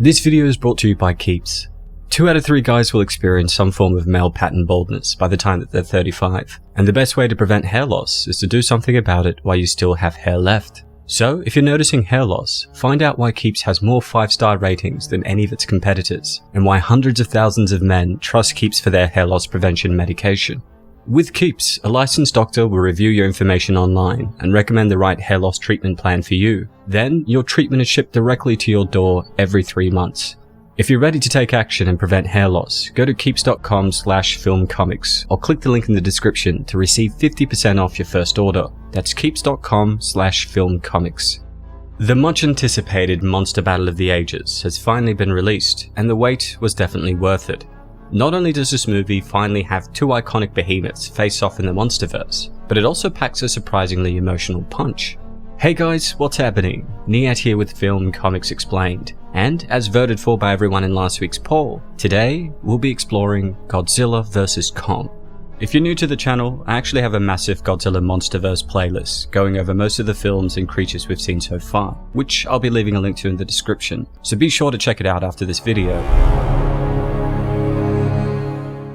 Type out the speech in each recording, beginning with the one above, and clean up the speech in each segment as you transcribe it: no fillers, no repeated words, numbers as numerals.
This video is brought to you by Keeps. 2 out of 3 guys will experience some form of male pattern baldness by the time that they're 35, and the best way to prevent hair loss is to do something about it while you still have hair left. So, if you're noticing hair loss, find out why Keeps has more 5-star ratings than any of its competitors, and why hundreds of thousands of men trust Keeps for their hair loss prevention medication. With Keeps, a licensed doctor will review your information online and recommend the right hair loss treatment plan for you. Then, your treatment is shipped directly to your door every 3 months. If you're ready to take action and prevent hair loss, go to keeps.com/filmcomics or click the link in the description to receive 50% off your first order. That's keeps.com/filmcomics. The much anticipated Monster Battle of the Ages has finally been released, and the wait was definitely worth it. Not only does this movie finally have 2 iconic behemoths face off in the Monsterverse, but it also packs a surprisingly emotional punch. Hey guys, what's happening? Niyat here with Film Comics Explained, and as voted for by everyone in last week's poll, today we'll be exploring Godzilla vs. Kong. If you're new to the channel, I actually have a massive Godzilla Monsterverse playlist going over most of the films and creatures we've seen so far, which I'll be leaving a link to in the description, so be sure to check it out after this video.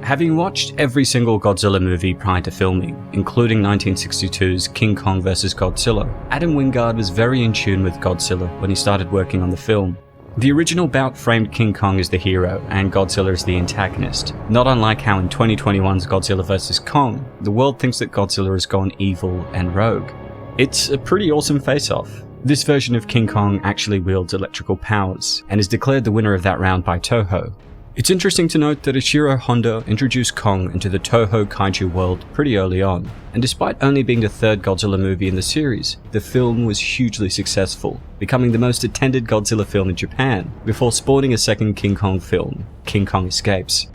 Having watched every single Godzilla movie prior to filming, including 1962's King Kong vs. Godzilla, Adam Wingard was very in tune with Godzilla when he started working on the film. The original bout framed King Kong as the hero and Godzilla as the antagonist, not unlike how in 2021's Godzilla vs. Kong, the world thinks that Godzilla has gone evil and rogue. It's a pretty awesome face-off. This version of King Kong actually wields electrical powers, and is declared the winner of that round by Toho. It's interesting to note that Ishiro Honda introduced Kong into the Toho kaiju world pretty early on, and despite only being the 3rd Godzilla movie in the series, the film was hugely successful, becoming the most attended Godzilla film in Japan, before spawning a second King Kong film, King Kong Escapes.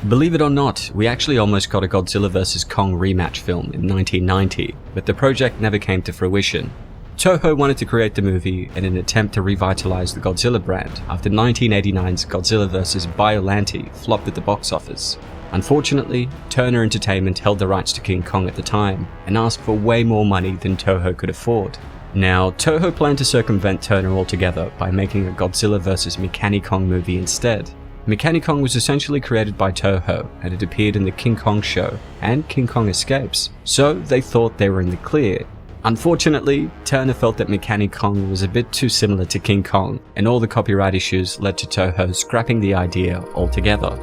Believe it or not, we actually almost got a Godzilla vs. Kong rematch film in 1990, but the project never came to fruition. Toho wanted to create the movie in an attempt to revitalize the Godzilla brand after 1989's Godzilla vs. Biollante flopped at the box office. Unfortunately, Turner Entertainment held the rights to King Kong at the time and asked for way more money than Toho could afford. Now, Toho planned to circumvent Turner altogether by making a Godzilla vs. Mechanicong movie instead. Mechanicong was essentially created by Toho, and it appeared in the King Kong show and King Kong Escapes, so they thought they were in the clear. Unfortunately, Turner felt that Mechanicong was a bit too similar to King Kong, and all the copyright issues led to Toho scrapping the idea altogether.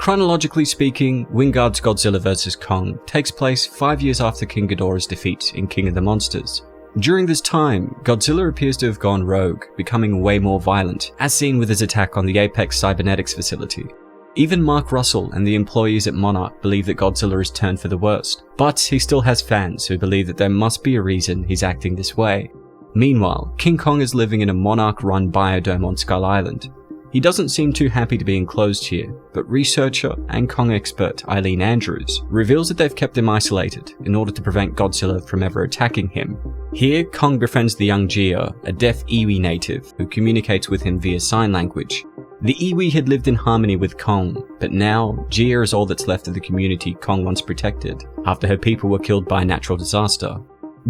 Chronologically speaking, Wingard's Godzilla vs. Kong takes place 5 years after King Ghidorah's defeat in King of the Monsters. During this time, Godzilla appears to have gone rogue, becoming way more violent, as seen with his attack on the Apex Cybernetics facility. Even Mark Russell and the employees at Monarch believe that Godzilla has turned for the worst, but he still has fans who believe that there must be a reason he's acting this way. Meanwhile, King Kong is living in a Monarch-run biodome on Skull Island. He doesn't seem too happy to be enclosed here, but researcher and Kong expert Eileen Andrews reveals that they've kept him isolated in order to prevent Godzilla from ever attacking him. Here, Kong befriends the young Gia, a deaf Iwi native who communicates with him via sign language. The Iwi had lived in harmony with Kong, but now Gia is all that's left of the community Kong once protected, after her people were killed by a natural disaster.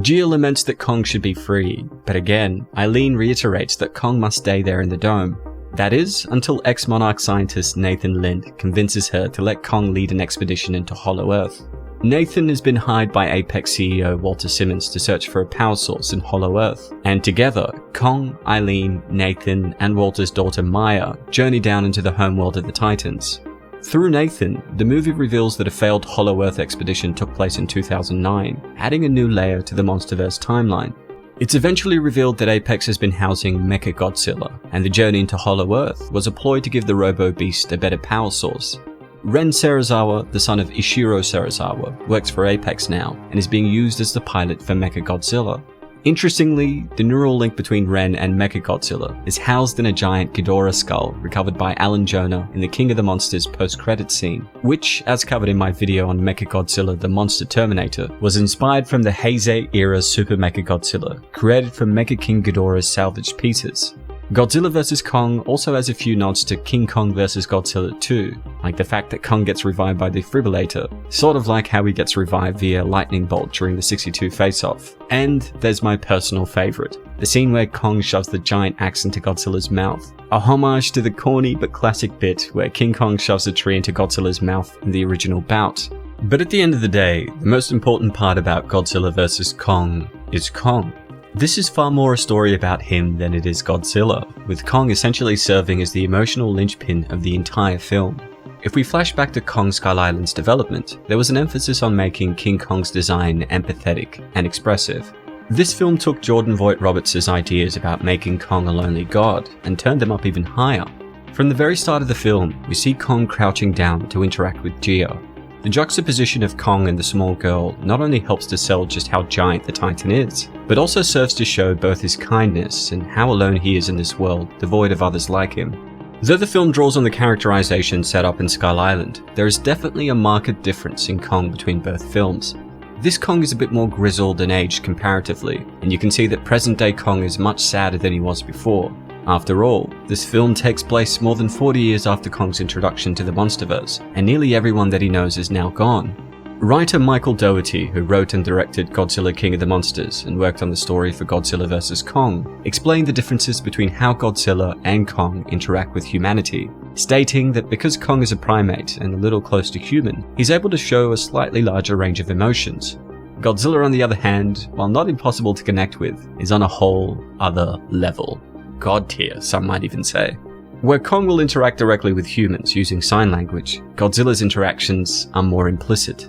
Gia laments that Kong should be free, but again, Eileen reiterates that Kong must stay there in the dome. That is, until ex-Monarch scientist Nathan Lind convinces her to let Kong lead an expedition into Hollow Earth. Nathan has been hired by Apex CEO Walter Simmons to search for a power source in Hollow Earth, and together, Kong, Eileen, Nathan, and Walter's daughter Maya journey down into the homeworld of the Titans. Through Nathan, the movie reveals that a failed Hollow Earth expedition took place in 2009, adding a new layer to the Monsterverse timeline. It's eventually revealed that Apex has been housing Mechagodzilla, and the journey into Hollow Earth was a ploy to give the robo-beast a better power source. Ren Serizawa, the son of Ishiro Serizawa, works for Apex now, and is being used as the pilot for Mechagodzilla. Interestingly, the neural link between Ren and Mechagodzilla is housed in a giant Ghidorah skull recovered by Alan Jonah in the King of the Monsters post-credits scene, which, as covered in my video on Mechagodzilla the Monster Terminator, was inspired from the Heisei-era Super Mechagodzilla, created from Mecha King Ghidorah's salvaged pieces. Godzilla vs. Kong also has a few nods to King Kong vs. Godzilla 2, like the fact that Kong gets revived by the defibrillator, sort of like how he gets revived via lightning bolt during the 62 face-off. And there's my personal favourite, the scene where Kong shoves the giant axe into Godzilla's mouth, a homage to the corny but classic bit where King Kong shoves a tree into Godzilla's mouth in the original bout. But at the end of the day, the most important part about Godzilla vs. Kong is Kong. This is far more a story about him than it is Godzilla, with Kong essentially serving as the emotional linchpin of the entire film. If we flash back to Kong Skull Island's development, there was an emphasis on making King Kong's design empathetic and expressive. This film took Jordan Vogt-Roberts' ideas about making Kong a lonely god and turned them up even higher. From the very start of the film, we see Kong crouching down to interact with Geo. The juxtaposition of Kong and the small girl not only helps to sell just how giant the Titan is, but also serves to show both his kindness and how alone he is in this world, devoid of others like him. Though the film draws on the characterization set up in Skull Island, there is definitely a marked difference in Kong between both films. This Kong is a bit more grizzled and aged comparatively, and you can see that present-day Kong is much sadder than he was before. After all, this film takes place more than 40 years after Kong's introduction to the Monsterverse, and nearly everyone that he knows is now gone. Writer Michael Dougherty, who wrote and directed Godzilla King of the Monsters and worked on the story for Godzilla vs. Kong, explained the differences between how Godzilla and Kong interact with humanity, stating that because Kong is a primate and a little close to human, he's able to show a slightly larger range of emotions. Godzilla, on the other hand, while not impossible to connect with, is on a whole other level. God tier, some might even say. Where Kong will interact directly with humans using sign language, Godzilla's interactions are more implicit.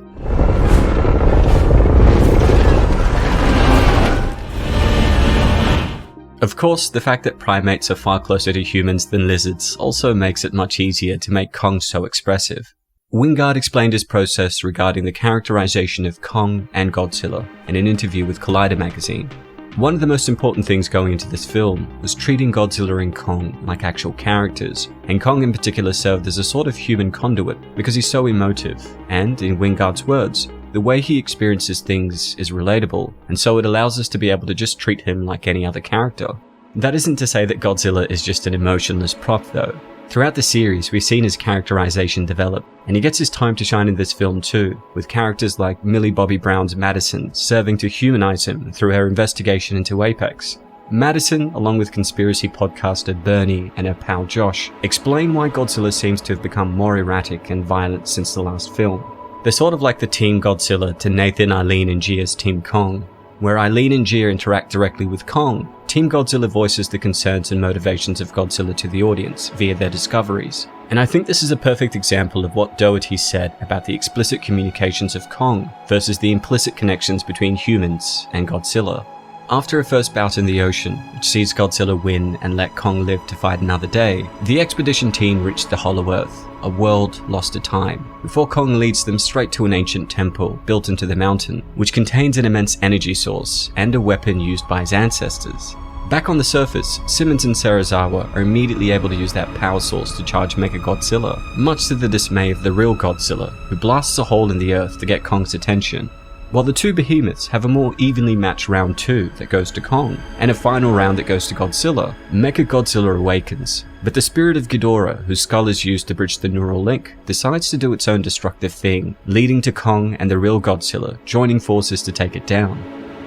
Of course, the fact that primates are far closer to humans than lizards also makes it much easier to make Kong so expressive. Wingard explained his process regarding the characterization of Kong and Godzilla in an interview with Collider magazine. One of the most important things going into this film was treating Godzilla and Kong like actual characters, and Kong in particular served as a sort of human conduit because he's so emotive, and, in Wingard's words, the way he experiences things is relatable, and so it allows us to be able to just treat him like any other character. That isn't to say that Godzilla is just an emotionless prop though. Throughout the series, we've seen his characterization develop, and he gets his time to shine in this film too, with characters like Millie Bobby Brown's Madison serving to humanize him through her investigation into Apex. Madison, along with conspiracy podcaster Bernie and her pal Josh, explain why Godzilla seems to have become more erratic and violent since the last film. They're sort of like the Team Godzilla to Nathan, Eileen, and Gia's Team Kong. Where Eileen and Gia interact directly with Kong, Team Godzilla voices the concerns and motivations of Godzilla to the audience via their discoveries. And I think this is a perfect example of what Dougherty said about the explicit communications of Kong versus the implicit connections between humans and Godzilla. After a first bout in the ocean, which sees Godzilla win and let Kong live to fight another day, the expedition team reached the Hollow Earth, a world lost to time, before Kong leads them straight to an ancient temple built into the mountain, which contains an immense energy source and a weapon used by his ancestors. Back on the surface, Simmons and Serizawa are immediately able to use that power source to charge Mechagodzilla, much to the dismay of the real Godzilla, who blasts a hole in the earth to get Kong's attention. While the two behemoths have a more evenly matched round 2 that goes to Kong, and a final round that goes to Godzilla, Mechagodzilla awakens, but the spirit of Ghidorah, whose skull is used to bridge the neural link, decides to do its own destructive thing, leading to Kong and the real Godzilla joining forces to take it down.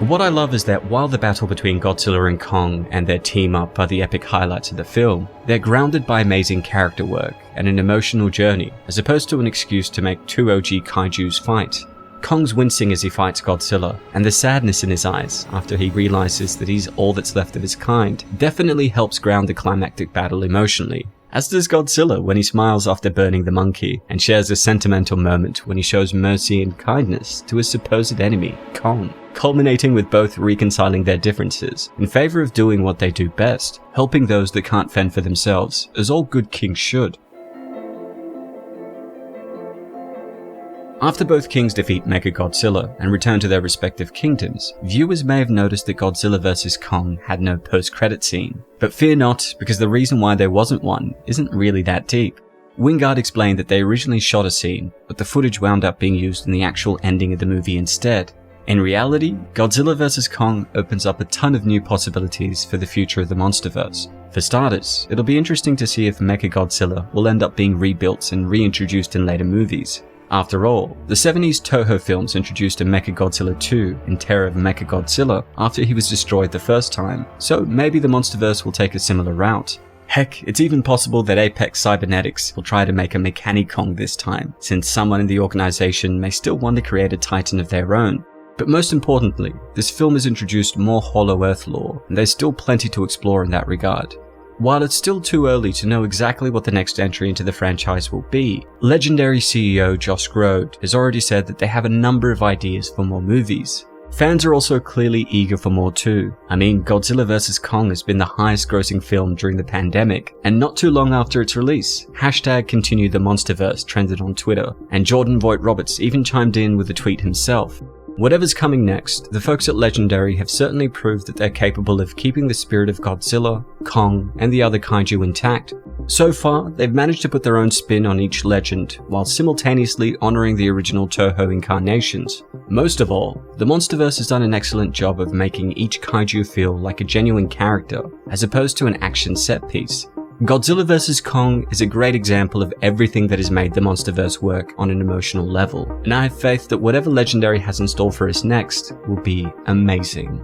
What I love is that while the battle between Godzilla and Kong and their team up are the epic highlights of the film, they're grounded by amazing character work and an emotional journey, as opposed to an excuse to make two OG kaijus fight. Kong's wincing as he fights Godzilla, and the sadness in his eyes after he realizes that he's all that's left of his kind, definitely helps ground the climactic battle emotionally. As does Godzilla when he smiles after burning the monkey, and shares a sentimental moment when he shows mercy and kindness to his supposed enemy, Kong, culminating with both reconciling their differences in favor of doing what they do best, helping those that can't fend for themselves, as all good kings should. After both kings defeat Mechagodzilla and return to their respective kingdoms, viewers may have noticed that Godzilla vs. Kong had no post-credit scene. But fear not, because the reason why there wasn't one isn't really that deep. Wingard explained that they originally shot a scene, but the footage wound up being used in the actual ending of the movie instead. In reality, Godzilla vs. Kong opens up a ton of new possibilities for the future of the Monsterverse. For starters, it'll be interesting to see if Mechagodzilla will end up being rebuilt and reintroduced in later movies. After all, the 70s Toho films introduced a Mechagodzilla 2 in Terror of Mechagodzilla after he was destroyed the first time, so maybe the Monsterverse will take a similar route. Heck, it's even possible that Apex Cybernetics will try to make a Mechanicong this time, since someone in the organization may still want to create a titan of their own. But most importantly, this film has introduced more Hollow Earth lore, and there's still plenty to explore in that regard. While it's still too early to know exactly what the next entry into the franchise will be, Legendary CEO Josh Grodd has already said that they have a number of ideas for more movies. Fans are also clearly eager for more too. I mean, Godzilla vs. Kong has been the highest grossing film during the pandemic, and not too long after its release, #ContinueTheMonsterverse trended on Twitter, and Jordan Vogt-Roberts even chimed in with a tweet himself. Whatever's coming next, the folks at Legendary have certainly proved that they're capable of keeping the spirit of Godzilla, Kong, and the other kaiju intact. So far, they've managed to put their own spin on each legend, while simultaneously honouring the original Toho incarnations. Most of all, the Monsterverse has done an excellent job of making each kaiju feel like a genuine character, as opposed to an action set piece. Godzilla vs. Kong is a great example of everything that has made the Monsterverse work on an emotional level, and I have faith that whatever Legendary has in store for us next will be amazing.